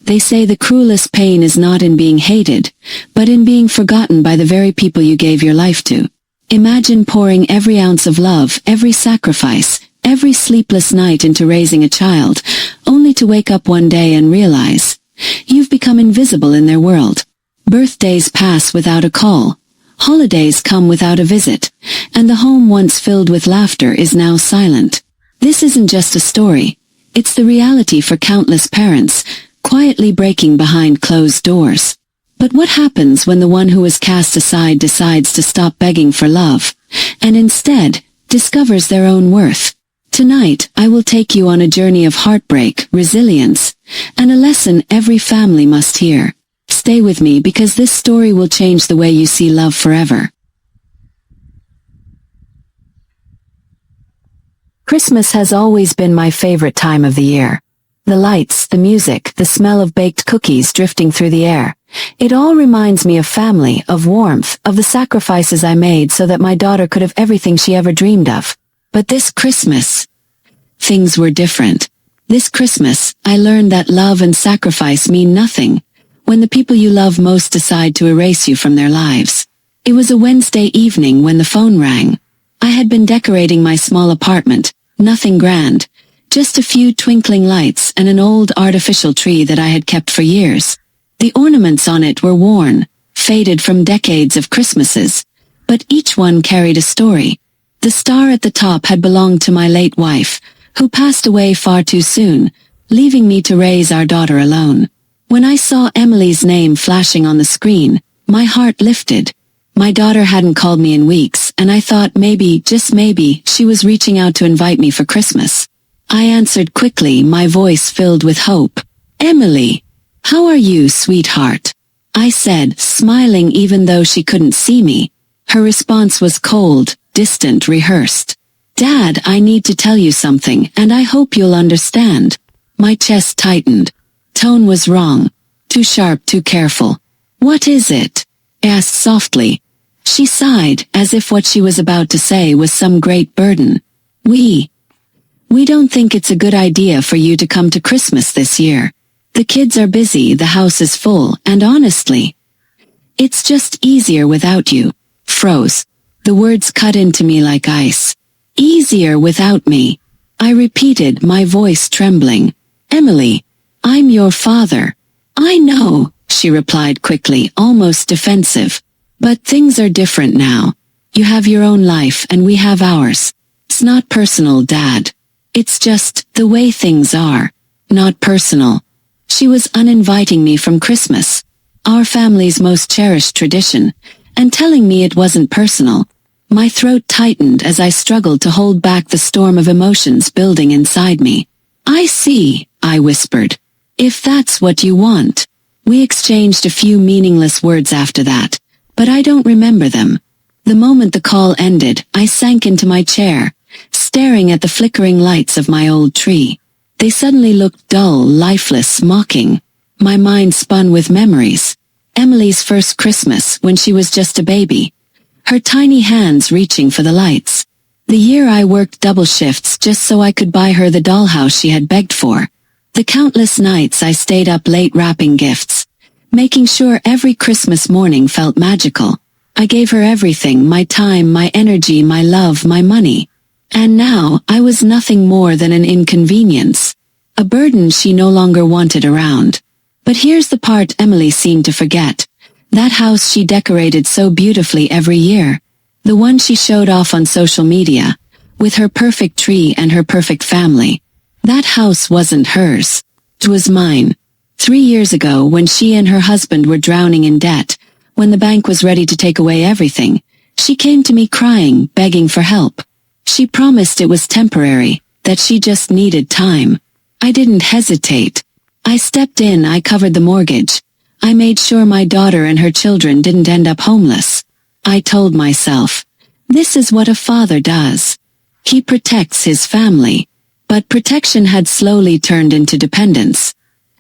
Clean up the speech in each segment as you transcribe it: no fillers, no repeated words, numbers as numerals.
They say the cruelest pain is not in being hated, but in being forgotten by the very people you gave your life to. Imagine pouring every ounce of love, every sacrifice, every sleepless night into raising a child, only to wake up one day and realize you've become invisible in their world. Birthdays pass without a call. Holidays come without a visit, and the home once filled with laughter is now silent. This isn't just a story. It's the reality for countless parents, quietly breaking behind closed doors. But what happens when the one who was cast aside decides to stop begging for love, and instead discovers their own worth? Tonight, I will take you on a journey of heartbreak, resilience, and a lesson every family must hear. Stay with me because this story will change the way you see love forever. Christmas has always been my favorite time of the year. The lights, the music, the smell of baked cookies drifting through the air. It all reminds me of family, of warmth, of the sacrifices I made so that my daughter could have everything she ever dreamed of. But this Christmas, things were different. This Christmas, I learned that love and sacrifice mean nothing when the people you love most decide to erase you from their lives. It was a Wednesday evening when the phone rang. I had been decorating my small apartment, nothing grand, just a few twinkling lights and an old artificial tree that I had kept for years. The ornaments on it were worn, faded from decades of Christmases, but each one carried a story. The star at the top had belonged to my late wife, who passed away far too soon, leaving me to raise our daughter alone. When I saw Emily's name flashing on the screen, my heart lifted. My daughter hadn't called me in weeks, and I thought maybe, just maybe, she was reaching out to invite me for Christmas. I answered quickly, my voice filled with hope. "Emily, how are you, sweetheart?" I said, smiling even though she couldn't see me. Her response was cold, distant, rehearsed. "Dad, I need to tell you something, and I hope you'll understand." My chest tightened. Tone was wrong. Too sharp, too careful. "What is it?" I asked softly. She sighed, as if what she was about to say was some great burden. We don't think it's a good idea for you to come to Christmas this year. The kids are busy, the house is full, and honestly, it's just easier without you." Froze. The words cut into me like ice. "Easier without me," I repeated, my voice trembling. "Emily, I'm your father." "I know," she replied quickly, almost defensive. "But things are different now. You have your own life and we have ours. It's not personal, Dad. It's just the way things are. Not personal." She was uninviting me from Christmas, our family's most cherished tradition, and telling me it wasn't personal. My throat tightened as I struggled to hold back the storm of emotions building inside me. "I see," I whispered. "If that's what you want." We exchanged a few meaningless words after that, but I don't remember them. The moment the call ended, I sank into my chair, staring at the flickering lights of my old tree. They suddenly looked dull, lifeless, mocking. My mind spun with memories. Emily's first Christmas, when she was just a baby. Her tiny hands reaching for the lights. The year I worked double shifts just so I could buy her the dollhouse she had begged for. The countless nights I stayed up late wrapping gifts, making sure every Christmas morning felt magical. I gave her everything, my time, my energy, my love, my money. And now, I was nothing more than an inconvenience. A burden she no longer wanted around. But here's the part Emily seemed to forget. That house she decorated so beautifully every year. The one she showed off on social media, with her perfect tree and her perfect family. That house wasn't hers. It was mine. 3 years ago, when she and her husband were drowning in debt, when the bank was ready to take away everything, she came to me crying, begging for help. She promised it was temporary, that she just needed time. I didn't hesitate. I stepped in, I covered the mortgage. I made sure my daughter and her children didn't end up homeless. I told myself, this is what a father does. He protects his family. But protection had slowly turned into dependence.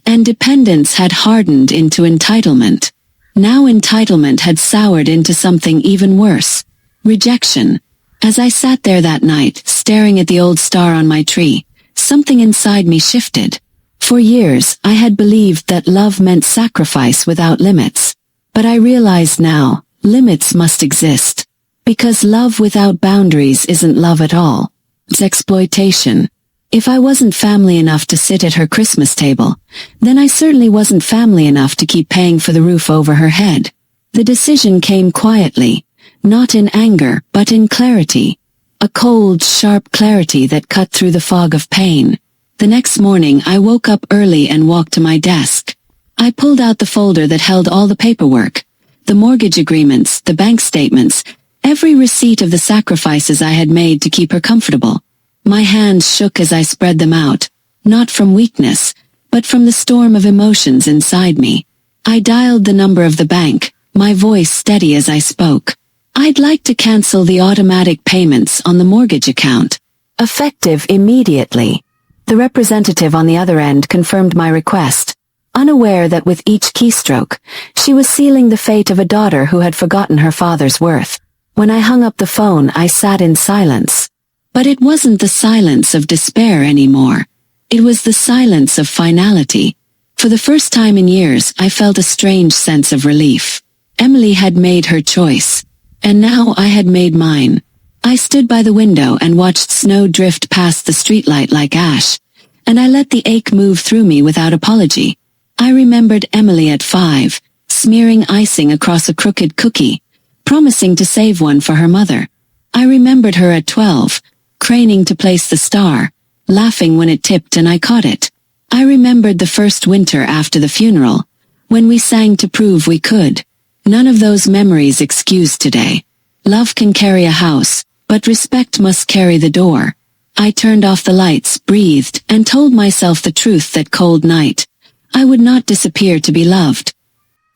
And dependence had hardened into entitlement. Now entitlement had soured into something even worse. Rejection. As I sat there that night, staring at the old star on my tree, something inside me shifted. For years, I had believed that love meant sacrifice without limits. But I realize now, limits must exist. Because love without boundaries isn't love at all. It's exploitation. If I wasn't family enough to sit at her Christmas table, then I certainly wasn't family enough to keep paying for the roof over her head. The decision came quietly, not in anger, but in clarity. A cold, sharp clarity that cut through the fog of pain. The next morning I woke up early and walked to my desk. I pulled out the folder that held all the paperwork, the mortgage agreements, the bank statements, every receipt of the sacrifices I had made to keep her comfortable. My hands shook as I spread them out, not from weakness, but from the storm of emotions inside me. I dialed the number of the bank, my voice steady as I spoke. I'd like to cancel the automatic payments on the mortgage account. Effective immediately. The representative on the other end confirmed my request, unaware that with each keystroke, she was sealing the fate of a daughter who had forgotten her father's worth. When I hung up the phone, I sat in silence. But it wasn't the silence of despair anymore. It was the silence of finality. For the first time in years, I felt a strange sense of relief. Emily had made her choice, and now I had made mine. I stood by the window and watched snow drift past the streetlight like ash, and I let the ache move through me without apology. I remembered Emily at 5, smearing icing across a crooked cookie, promising to save one for her mother. I remembered her at 12, craning to place the star, laughing when it tipped and I caught it. I remembered the first winter after the funeral, when we sang to prove we could. None of those memories excused today. Love can carry a house, but respect must carry the door. I turned off the lights, breathed, and told myself the truth that cold night. I would not disappear to be loved.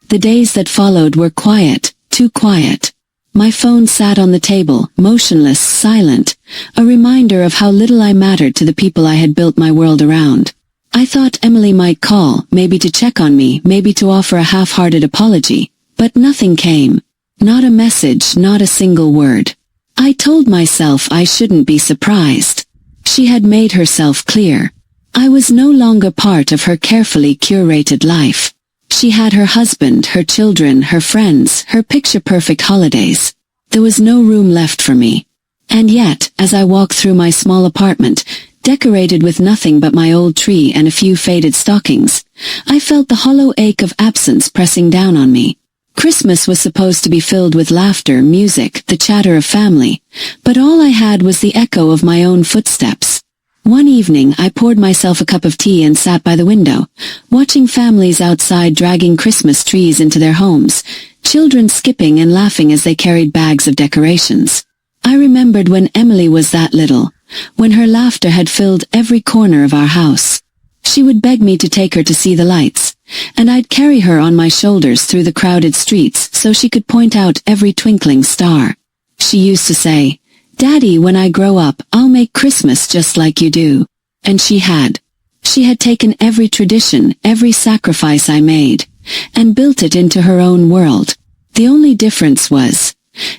The days that followed were quiet, too quiet. My phone sat on the table, motionless, silent, a reminder of how little I mattered to the people I had built my world around. I thought Emily might call, maybe to check on me, maybe to offer a half-hearted apology, but nothing came. Not a message, not a single word. I told myself I shouldn't be surprised. She had made herself clear. I was no longer part of her carefully curated life. She had her husband, her children, her friends, her picture-perfect holidays. There was no room left for me. And yet, as I walked through my small apartment, decorated with nothing but my old tree and a few faded stockings, I felt the hollow ache of absence pressing down on me. Christmas was supposed to be filled with laughter, music, the chatter of family, but all I had was the echo of my own footsteps. One evening, I poured myself a cup of tea and sat by the window, watching families outside dragging Christmas trees into their homes, children skipping and laughing as they carried bags of decorations. I remembered when Emily was that little, when her laughter had filled every corner of our house. She would beg me to take her to see the lights, and I'd carry her on my shoulders through the crowded streets so she could point out every twinkling star. She used to say, "Daddy, when I grow up, I'll make Christmas just like you do." And she had. She had taken every tradition, every sacrifice I made, and built it into her own world. The only difference was,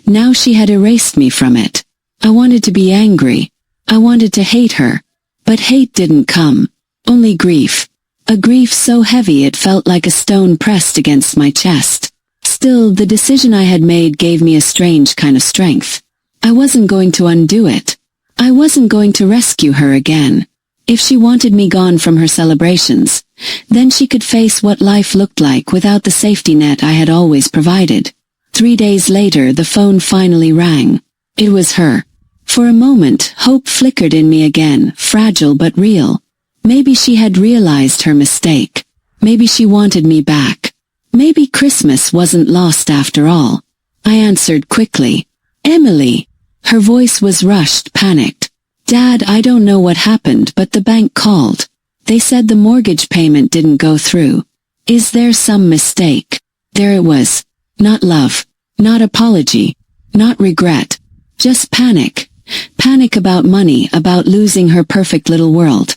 now she had erased me from it. I wanted to be angry. I wanted to hate her. But hate didn't come. Only grief. A grief so heavy it felt like a stone pressed against my chest. Still, the decision I had made gave me a strange kind of strength. I wasn't going to undo it. I wasn't going to rescue her again. If she wanted me gone from her celebrations, then she could face what life looked like without the safety net I had always provided. 3 days later, the phone finally rang. It was her. For a moment, hope flickered in me again, fragile but real. Maybe she had realized her mistake. Maybe she wanted me back. Maybe Christmas wasn't lost after all. I answered quickly. "Emily." Her voice was rushed, panicked. "Dad, I don't know what happened, but the bank called. They said the mortgage payment didn't go through. Is there some mistake?" There it was. Not love. Not apology. Not regret. Just panic. Panic about money, about losing her perfect little world.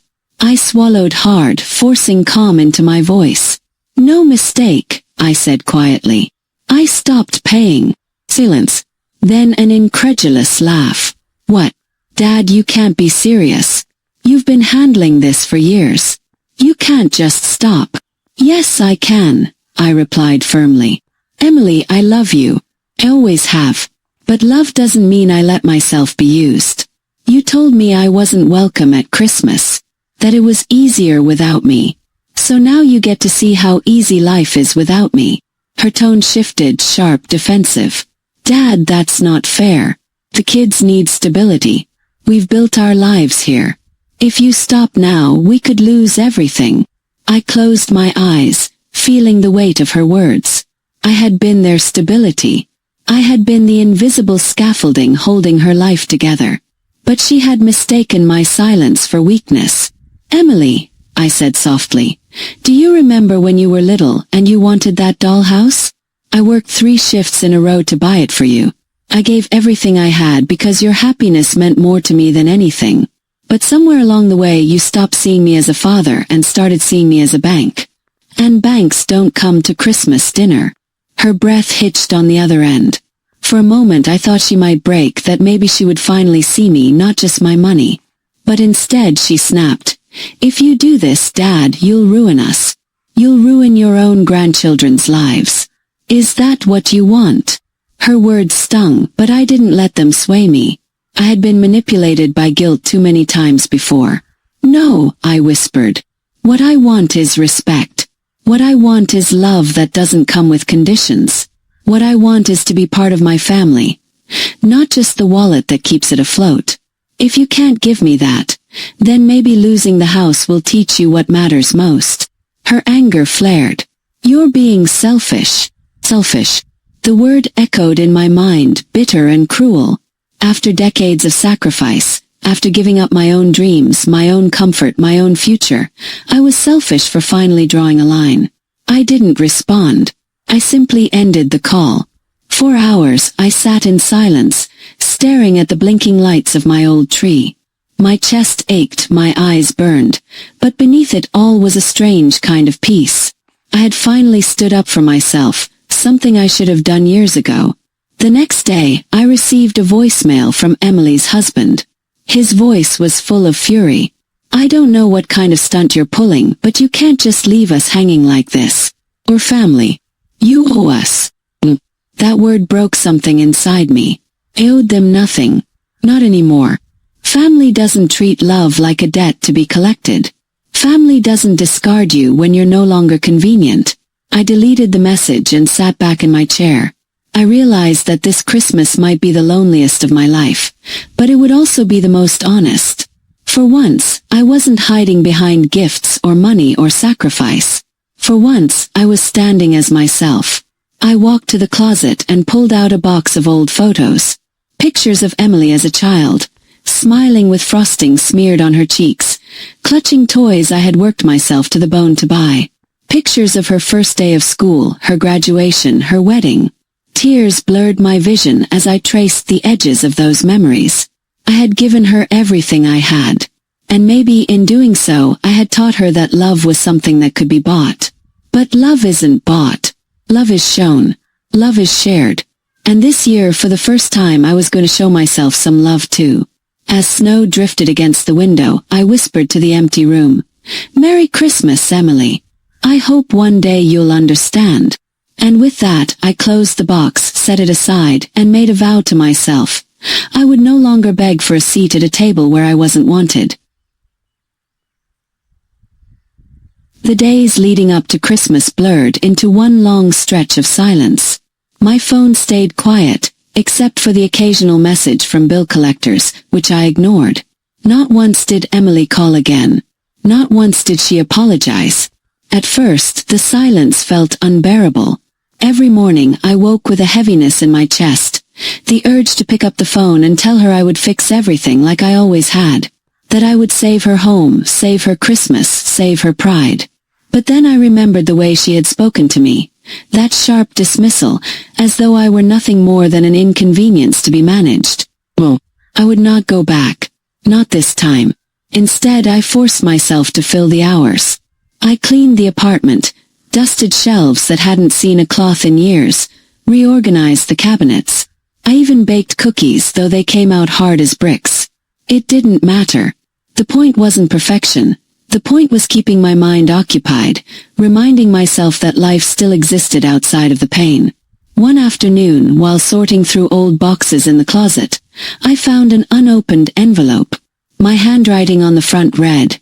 I swallowed hard, forcing calm into my voice. "No mistake," I said quietly. "I stopped paying." Silence. Then an incredulous laugh. "What? Dad, you can't be serious. You've been handling this for years." You can't just stop. Yes, I can, I replied firmly. Emily, I love you. I always have. But love doesn't mean I let myself be used. You told me I wasn't welcome at Christmas, that it was easier without me. So now you get to see how easy life is without me. Her tone shifted, sharp, defensive. Dad, that's not fair. The kids need stability. We've built our lives here. If you stop now, we could lose everything. I closed my eyes, feeling the weight of her words. I had been their stability. I had been the invisible scaffolding holding her life together. But she had mistaken my silence for weakness. Emily, I said softly, do you remember when you were little and you wanted that dollhouse? I worked 3 shifts in a row to buy it for you. I gave everything I had because your happiness meant more to me than anything. But somewhere along the way you stopped seeing me as a father and started seeing me as a bank. And banks don't come to Christmas dinner. Her breath hitched on the other end. For a moment I thought she might break, that maybe she would finally see me, not just my money. But instead she snapped, if you do this, Dad, you'll ruin us. You'll ruin your own grandchildren's lives. Is that what you want? Her words stung, but I didn't let them sway me. I had been manipulated by guilt too many times before. No, I whispered. What I want is respect. What I want is love that doesn't come with conditions. What I want is to be part of my family. Not just the wallet that keeps it afloat. If you can't give me that, then maybe losing the house will teach you what matters most. Her anger flared. You're being selfish. Selfish. The word echoed in my mind, bitter and cruel. After decades of sacrifice, after giving up my own dreams, my own comfort, my own future, I was selfish for finally drawing a line. I didn't respond. I simply ended the call. For hours, I sat in silence, staring at the blinking lights of my old tree. My chest ached, my eyes burned, but beneath it all was a strange kind of peace. I had finally stood up for myself, something I should have done years ago. The next day, I received a voicemail from Emily's husband. His voice was full of fury. I don't know what kind of stunt you're pulling, but you can't just leave us hanging like this. We're family. You owe us. That word broke something inside me. I owed them nothing. Not anymore. Family doesn't treat love like a debt to be collected. Family doesn't discard you when you're no longer convenient. I deleted the message and sat back in my chair. I realized that this Christmas might be the loneliest of my life, but it would also be the most honest. For once, I wasn't hiding behind gifts or money or sacrifice. For once, I was standing as myself. I walked to the closet and pulled out a box of old photos. Pictures of Emily as a child, smiling with frosting smeared on her cheeks, clutching toys I had worked myself to the bone to buy. Pictures of her first day of school, her graduation, her wedding. Tears blurred my vision as I traced the edges of those memories. I had given her everything I had. And maybe in doing so, I had taught her that love was something that could be bought. But love isn't bought. Love is shown. Love is shared. And this year, for the first time, I was going to show myself some love too. As snow drifted against the window, I whispered to the empty room, "Merry Christmas, Emily. I hope one day you'll understand." And with that, I closed the box, set it aside, and made a vow to myself. I would no longer beg for a seat at a table where I wasn't wanted. The days leading up to Christmas blurred into one long stretch of silence. My phone stayed quiet, except for the occasional message from bill collectors, which I ignored. Not once did Emily call again. Not once did she apologize. At first, the silence felt unbearable. Every morning, I woke with a heaviness in my chest, the urge to pick up the phone and tell her I would fix everything like I always had, that I would save her home, save her Christmas, save her pride. But then I remembered the way she had spoken to me, that sharp dismissal, as though I were nothing more than an inconvenience to be managed. Well, I would not go back. Not this time. Instead, I forced myself to fill the hours. I cleaned the apartment, dusted shelves that hadn't seen a cloth in years, reorganized the cabinets. I even baked cookies, though they came out hard as bricks. It didn't matter. The point wasn't perfection. The point was keeping my mind occupied, reminding myself that life still existed outside of the pain. One afternoon, while sorting through old boxes in the closet, I found an unopened envelope. My handwriting on the front read,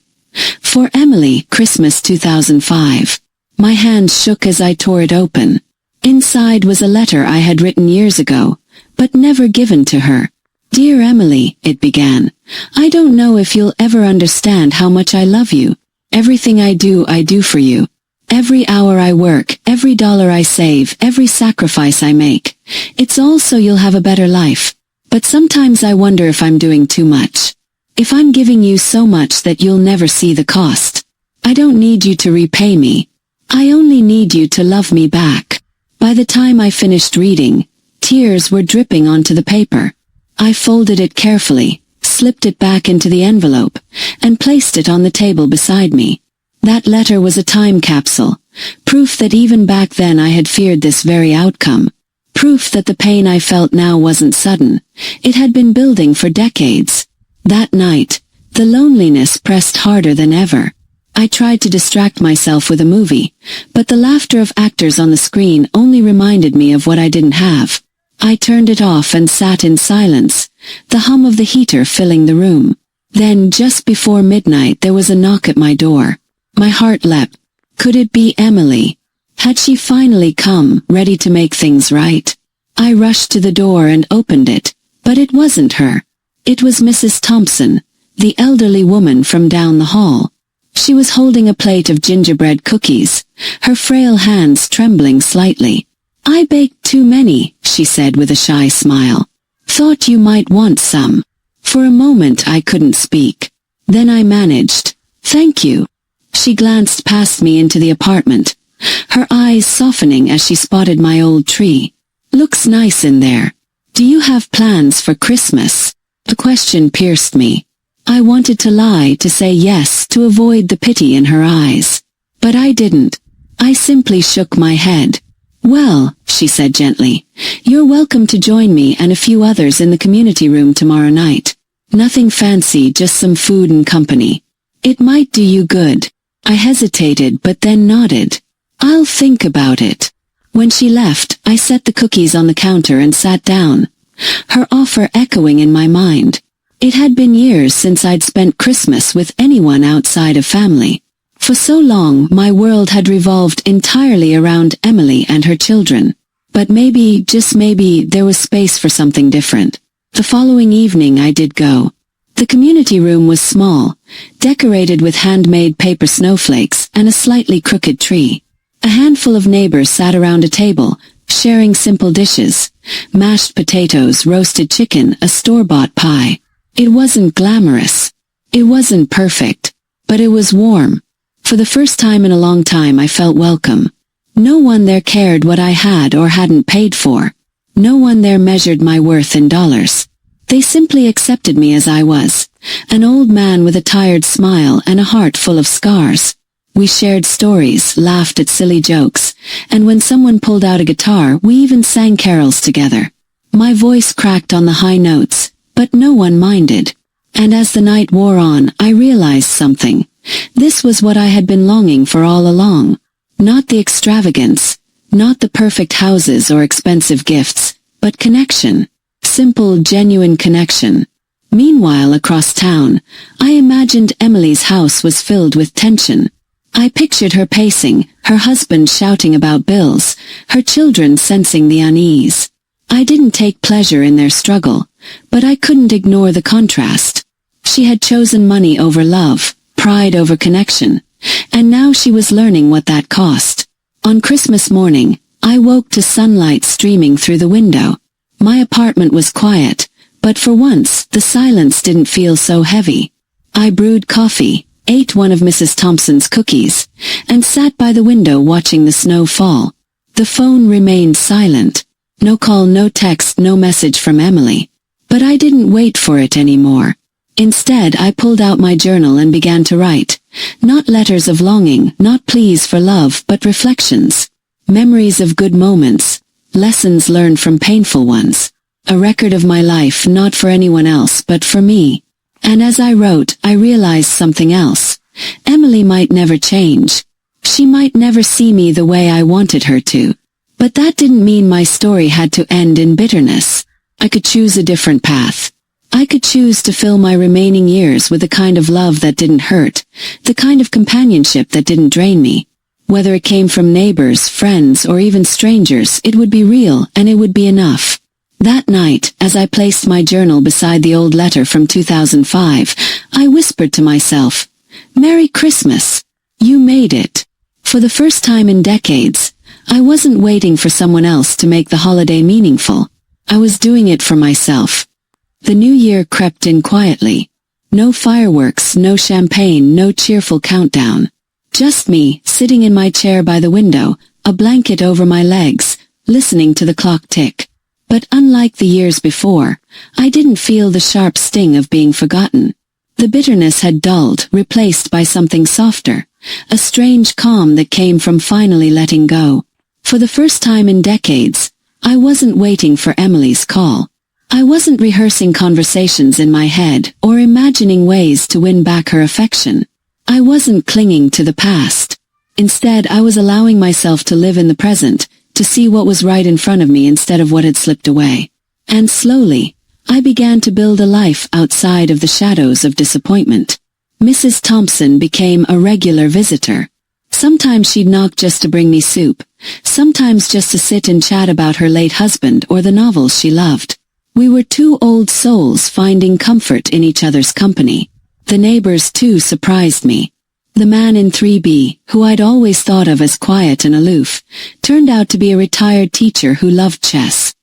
"For Emily, Christmas 2005. My hand shook as I tore it open. Inside was a letter I had written years ago, but never given to her. "Dear Emily," it began, "I don't know if you'll ever understand how much I love you. Everything I do for you. Every hour I work, every dollar I save, every sacrifice I make. It's all so you'll have a better life. But sometimes I wonder if I'm doing too much. If I'm giving you so much that you'll never see the cost. I don't need you to repay me. I only need you to love me back." By the time I finished reading, tears were dripping onto the paper. I folded it carefully, slipped it back into the envelope, and placed it on the table beside me. That letter was a time capsule, proof that even back then I had feared this very outcome. Proof that the pain I felt now wasn't sudden. It had been building for decades. That night, the loneliness pressed harder than ever. I tried to distract myself with a movie, but the laughter of actors on the screen only reminded me of what I didn't have. I turned it off and sat in silence, the hum of the heater filling the room. Then, just before midnight, there was a knock at my door. My heart leapt. Could it be Emily? Had she finally come, ready to make things right? I rushed to the door and opened it, but it wasn't her. It was Mrs. Thompson, the elderly woman from down the hall. She was holding a plate of gingerbread cookies, her frail hands trembling slightly. "I baked too many," she said with a shy smile. "Thought you might want some." For a moment I couldn't speak. Then I managed. "Thank you." She glanced past me into the apartment, her eyes softening as she spotted my old tree. "Looks nice in there. Do you have plans for Christmas?" The question pierced me. I wanted to lie, to say yes, to avoid the pity in her eyes. But I didn't. I simply shook my head. "Well," she said gently, "you're welcome to join me and a few others in the community room tomorrow night. Nothing fancy, just some food and company. It might do you good." I hesitated but then nodded. "I'll think about it." When she left, I set the cookies on the counter and sat down, her offer echoing in my mind. It had been years since I'd spent Christmas with anyone outside of family. For so long, my world had revolved entirely around Emily and her children. But maybe, just maybe, there was space for something different. The following evening I did go. The community room was small, decorated with handmade paper snowflakes and a slightly crooked tree. A handful of neighbors sat around a table, sharing simple dishes: mashed potatoes, roasted chicken, a store-bought pie. It wasn't glamorous. It wasn't perfect. But it was warm. For the first time in a long time I felt welcome. No one there cared what I had or hadn't paid for. No one there measured my worth in dollars. They simply accepted me as I was, an old man with a tired smile and a heart full of scars. We shared stories, laughed at silly jokes, and when someone pulled out a guitar, we even sang carols together. My voice cracked on the high notes, but no one minded. And as the night wore on, I realized something. This was what I had been longing for all along. Not the extravagance, not the perfect houses or expensive gifts, but connection. Simple, genuine connection. Meanwhile, across town, I imagined Emily's house was filled with tension. I pictured her pacing, her husband shouting about bills, her children sensing the unease. I didn't take pleasure in their struggle, but I couldn't ignore the contrast. She had chosen money over love, pride over connection, and now she was learning what that cost. On Christmas morning, I woke to sunlight streaming through the window. My apartment was quiet, but for once, the silence didn't feel so heavy. I brewed coffee, ate one of Mrs. Thompson's cookies, and sat by the window watching the snow fall. The phone remained silent. No call, no text, no message from Emily. But I didn't wait for it anymore. Instead, I pulled out my journal and began to write. Not letters of longing, not pleas for love, but reflections. Memories of good moments. Lessons learned from painful ones. A record of my life, not for anyone else but for me. And as I wrote, I realized something else. Emily might never change. She might never see me the way I wanted her to. But that didn't mean my story had to end in bitterness. I could choose a different path. I could choose to fill my remaining years with the kind of love that didn't hurt, the kind of companionship that didn't drain me. Whether it came from neighbors, friends, or even strangers, it would be real and it would be enough. That night, as I placed my journal beside the old letter from 2005, I whispered to myself, "Merry Christmas. You made it." For the first time in decades, I wasn't waiting for someone else to make the holiday meaningful. I was doing it for myself. The new year crept in quietly. No fireworks, no champagne, no cheerful countdown. Just me, sitting in my chair by the window, a blanket over my legs, listening to the clock tick. But unlike the years before, I didn't feel the sharp sting of being forgotten. The bitterness had dulled, replaced by something softer, a strange calm that came from finally letting go. For the first time in decades, I wasn't waiting for Emily's call. I wasn't rehearsing conversations in my head or imagining ways to win back her affection. I wasn't clinging to the past. Instead, I was allowing myself to live in the present, to see what was right in front of me instead of what had slipped away. And slowly, I began to build a life outside of the shadows of disappointment. Mrs. Thompson became a regular visitor. Sometimes she'd knock just to bring me soup, sometimes just to sit and chat about her late husband or the novels she loved. We were two old souls finding comfort in each other's company. The neighbors too surprised me. The man in 3B, who I'd always thought of as quiet and aloof, turned out to be a retired teacher who loved chess.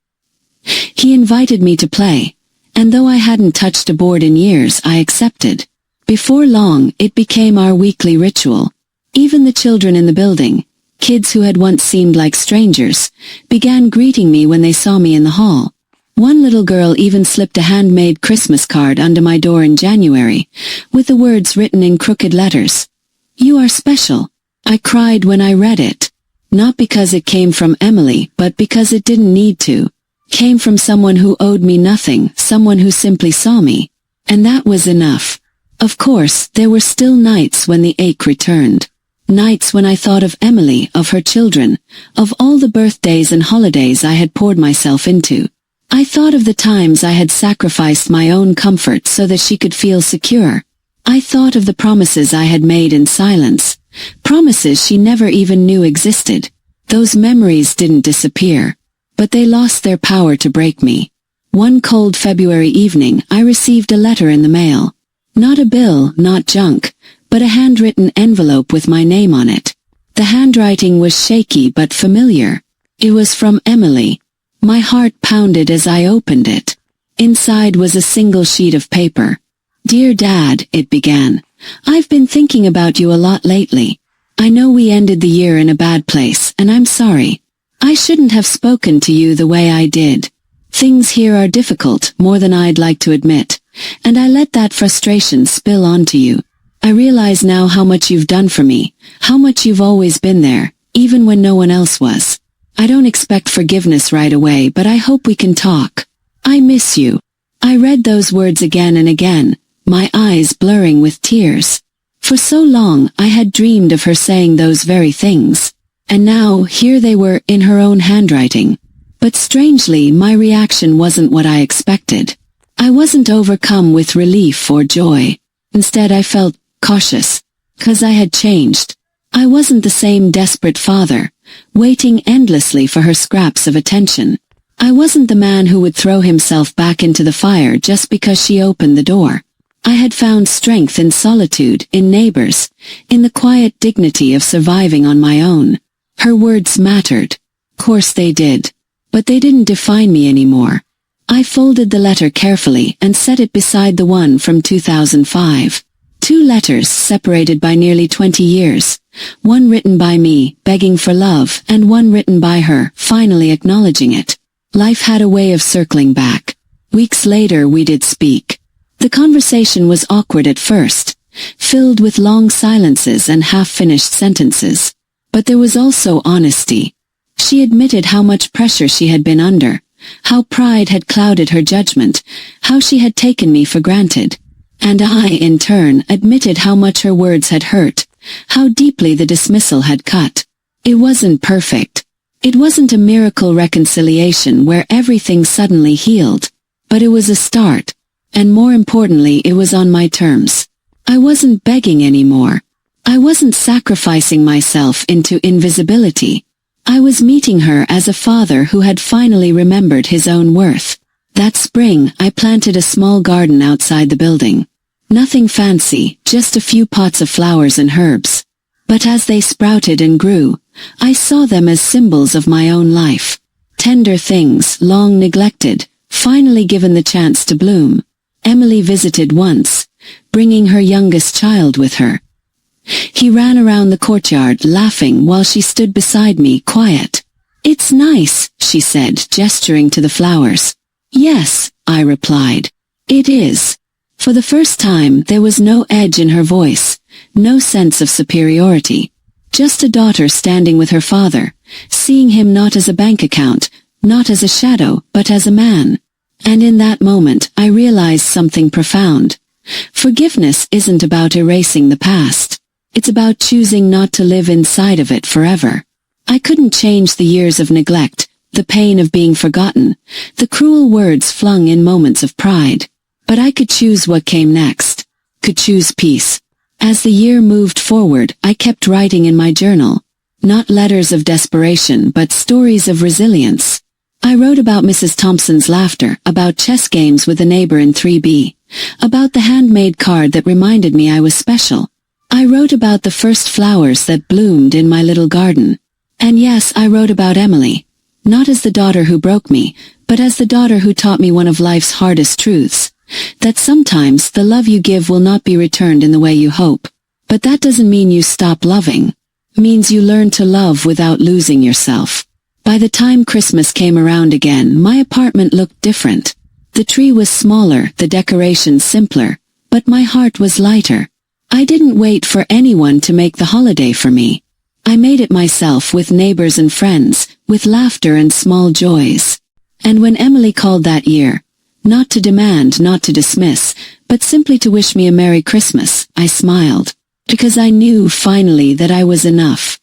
He invited me to play, and though I hadn't touched a board in years, I accepted. Before long, it became our weekly ritual. Even the children in the building, kids who had once seemed like strangers, began greeting me when they saw me in the hall. One little girl even slipped a handmade Christmas card under my door in January, with the words written in crooked letters. "You are special." I cried when I read it. Not because it came from Emily, but because it didn't need to. Came from someone who owed me nothing, someone who simply saw me. And that was enough. Of course, there were still nights when the ache returned. Nights when I thought of Emily, of her children, of all the birthdays and holidays I had poured myself into. I thought of the times I had sacrificed my own comfort so that she could feel secure. I thought of the promises I had made in silence, promises she never even knew existed. Those memories didn't disappear, but they lost their power to break me. One cold February evening, I received a letter in the mail. Not a bill, not junk, but a handwritten envelope with my name on it. The handwriting was shaky but familiar. It was from Emily. My heart pounded as I opened it. Inside was a single sheet of paper. "Dear Dad," it began, "I've been thinking about you a lot lately. I know we ended the year in a bad place, and I'm sorry. I shouldn't have spoken to you the way I did. Things here are difficult, more than I'd like to admit, and I let that frustration spill onto you. I realize now how much you've done for me, how much you've always been there, even when no one else was. I don't expect forgiveness right away, but I hope we can talk. I miss you." I read those words again and again, my eyes blurring with tears. For so long, I had dreamed of her saying those very things. And now, here they were in her own handwriting. But strangely, my reaction wasn't what I expected. I wasn't overcome with relief or joy. Instead, I felt cautious, 'cause I had changed. I wasn't the same desperate father, waiting endlessly for her scraps of attention. I wasn't the man who would throw himself back into the fire just because she opened the door. I had found strength in solitude, in neighbors, in the quiet dignity of surviving on my own. Her words mattered. Of course they did. But they didn't define me anymore. I folded the letter carefully and set it beside the one from 2005. 2 letters separated by nearly 20 years. One written by me, begging for love, and one written by her, finally acknowledging it. Life had a way of circling back. Weeks later we did speak. The conversation was awkward at first, filled with long silences and half-finished sentences. But there was also honesty. She admitted how much pressure she had been under, how pride had clouded her judgment, how she had taken me for granted. And I, in turn, admitted how much her words had hurt, how deeply the dismissal had cut. It wasn't perfect. It wasn't a miracle reconciliation where everything suddenly healed, but it was a start, and more importantly, it was on my terms. I wasn't begging anymore. I wasn't sacrificing myself into invisibility. I was meeting her as a father who had finally remembered his own worth. That spring, I planted a small garden outside the building. Nothing fancy, just a few pots of flowers and herbs. But as they sprouted and grew, I saw them as symbols of my own life. Tender things, long neglected, finally given the chance to bloom. Emily visited once, bringing her youngest child with her. He ran around the courtyard laughing while she stood beside me, quiet. "It's nice," she said, gesturing to the flowers. "Yes," I replied. "It is." For the first time, there was no edge in her voice, no sense of superiority. Just a daughter standing with her father, seeing him not as a bank account, not as a shadow, but as a man. And in that moment, I realized something profound. Forgiveness isn't about erasing the past. It's about choosing not to live inside of it forever. I couldn't change the years of neglect, the pain of being forgotten, the cruel words flung in moments of pride. But I could choose what came next. Could choose peace. As the year moved forward, I kept writing in my journal. Not letters of desperation, but stories of resilience. I wrote about Mrs. Thompson's laughter, about chess games with a neighbor in 3B, about the handmade card that reminded me I was special. I wrote about the first flowers that bloomed in my little garden. And yes, I wrote about Emily. Not as the daughter who broke me, but as the daughter who taught me one of life's hardest truths. That sometimes the love you give will not be returned in the way you hope. But that doesn't mean you stop loving. It means you learn to love without losing yourself. By the time Christmas came around again, my apartment looked different. The tree was smaller, the decorations simpler, but my heart was lighter. I didn't wait for anyone to make the holiday for me. I made it myself with neighbors and friends, with laughter and small joys. And when Emily called that year, not to demand, not to dismiss, but simply to wish me a Merry Christmas, I smiled. Because I knew finally that I was enough.